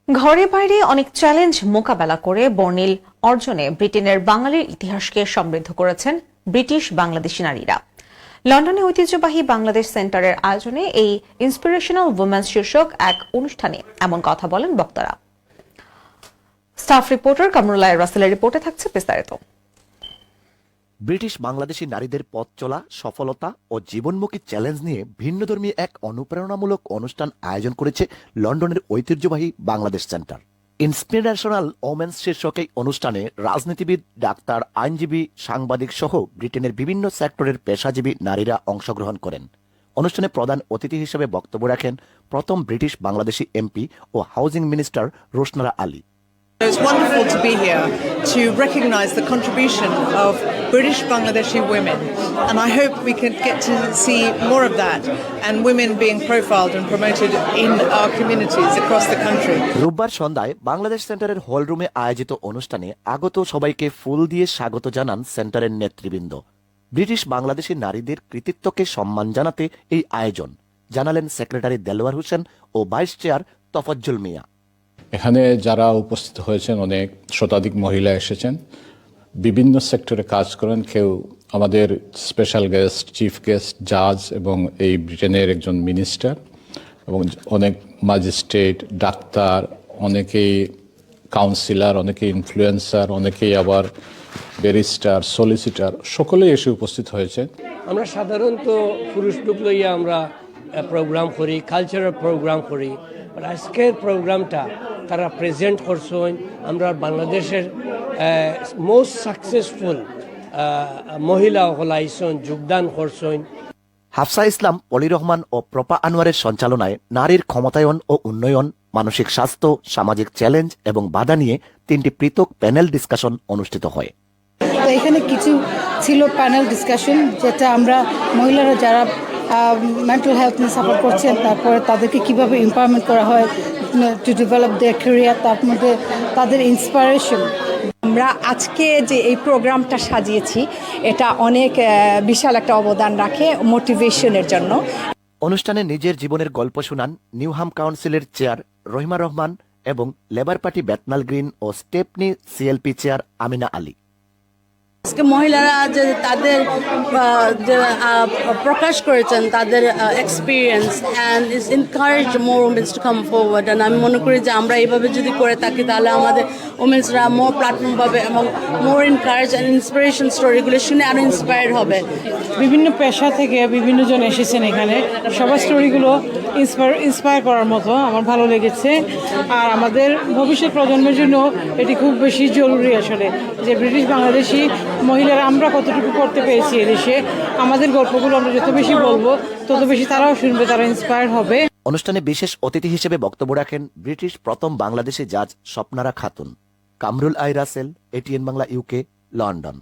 ঘরে বাইরে অনেক চ্যালেঞ্জ মোকাবেলা করে বর্ণিল অর্জনে ব্রিটেনের বাঙালির ইতিহাসকে সমৃদ্ধ করেছেন ব্রিটিশ বাংলাদেশি নারীরা। লন্ডনে ঐতিহ্যবাহী বাংলাদেশ সেন্টারের আয়োজনে এই ইন্সপিরেশনাল উইমেন্স শীর্ষক এক অনুষ্ঠানে এমন কথা বলেন বক্তারা। স্টাফ রিপোর্টার কামরুল্লাহ রাসেলের রিপোর্টে থাকছে বিস্তারিত। ব্রিটিশ বাংলাদেশি নারীদের পথ চলা, সফলতা ও জীবনমুখী চ্যালেঞ্জ নিয়ে ভিন্নধর্মী এক অনুপ্রেরণামূলক অনুষ্ঠান আয়োজন করেছে লন্ডনের ঐতিহ্যবাহী বাংলাদেশ সেন্টার। ইন্সপিরেশনাল ওমেন্স শীর্ষক এই অনুষ্ঠানে রাজনীতিবিদ, ডাক্তার, আইনজীবী, সাংবাদিক সহ ব্রিটেনের বিভিন্ন সেক্টরের পেশাজীবী নারীরা অংশগ্রহণ করেন। অনুষ্ঠানে প্রধান অতিথি হিসেবে বক্তব্য রাখেন প্রথম ব্রিটিশ বাংলাদেশি এমপি ও housing minister Roshanara Ali. It's wonderful to be here to recognise the contribution of British Bangladeshi women, and I hope we can get to see more of that and women being profiled and promoted in our communities across the country. রোববার সন্ধ্যায় বাংলাদেশ সেন্টারের হলরুমে আয়োজিত অনুষ্ঠানে আগত সবাইকে ফুল দিয়ে স্বাগত জানান সেন্টারের নেতৃবৃন্দ। ব্রিটিশ বাংলাদেশি নারীদের কৃতিত্বকে সম্মান জানাতে এই আয়োজন, জানালেন সেক্রেটারি দেলোয়ার হোসেন ও ভাইস চেয়ার তফাজ্জল মিয়া। এখানে যারা উপস্থিত হয়েছেন অনেক শতাধিক মহিলা এসেছেন, বিভিন্ন সেক্টরে কাজ করেন। কেউ আমাদের স্পেশাল গেস্ট, চিফ গেস্ট, জাজ এবং এই ব্রিটেনের একজন মিনিস্টার এবং অনেক ম্যাজিস্ট্রেট, ডাক্তার, অনেকেই কাউন্সিলর, অনেকেই ইনফ্লুয়েন্সার, অনেকেই আবার ব্যারিস্টার, সলিসিটার, সকলেই এসে উপস্থিত হয়েছেন। আমরা সাধারণত পুরুষ গ্রুপ লইয়া আমরা প্রোগ্রাম করি, কালচারাল প্রোগ্রাম করি। আজকের প্রোগ্রামটা তারা প্রেজেন্ট করছেন আমরা বাংলাদেশের মোস্ট সাকসেসফুল মহিলা হলাইছেন, যোগদান করছেন। হাফসা ইসলাম, পলি রহমান ও প্রপা আনোয়ারের সঞ্চালনায় নারীর ক্ষমতায়ন ও উন্নয়ন, মানসিক স্বাস্থ্য, সামাজিক চ্যালেঞ্জ এবং বাধা নিয়ে 3টি পৃথক প্যানেল ডিসকাশন অনুষ্ঠিত হয়। তো এখানে কিছু ছিল প্যানেল ডিসকাশন, যেটা আমরা মহিলারা যারা মেন্টাল হেলথ নিয়ে সাপোর্ট করছেন, তারপরে তাদেরকে কিভাবে এম্পাওয়ারমেন্ট করা হয় টু ডেভেলপ দেয়ার ক্যারিয়ার, তার মধ্যে তাদের ইন্সপিরেশন। আমরা আজকে যে এই প্রোগ্রামটা সাজিয়েছি এটা অনেক বিশাল একটা অবদান রাখে মোটিভেশনের জন্য। অনুষ্ঠানে নিজের জীবনের গল্প শোনান নিউহাম কাউন্সিলের চেয়ার রহিমা রহমান এবং লেবার পার্টি বেতনাল গ্রিন ও Stepney CLP chair Amina Ali. আজকে মহিলারা যে তাদের প্রকাশ করেছেন তাদের experience and it's encourage more womens to come forward. And আমি মনে করি যে আমরা এইভাবে যদি করে থাকি তাহলে আমাদের উমেন্সরা মোর প্ল্যাটফর্ম পাবে এবং মোর এনকারেজ অ্যান্ড ইন্সপিরেশন স্টোরিগুলো শুনে আরও ইন্সপায়ার্ড হবে। বিভিন্ন পেশা থেকে বিভিন্ন জন এসেছেন এখানে, সবার স্টোরিগুলো ইন্সপায়ার করার মতো আমার ভালো লেগেছে। আর আমাদের ভবিষ্যৎ প্রজন্মের জন্য এটি খুব বেশি জরুরি আসলে, যে ব্রিটিশ বাংলাদেশি মহিলারা আমরা কতটুকু করতে পেরেছি এদেশে। আমাদের গল্পগুলো আমরা যত বেশি বলবো তত বেশি তারাও শুনবে, তারা ইন্সপায়ার হবে। অনুষ্ঠানে বিশেষ অতিথি হিসেবে বক্তব্য রাখেন ব্রিটিশ প্রথম বাংলাদেশি জাজ Swapnara Khatun. Kamrul I Rasel, ATN Bangla, UK, London.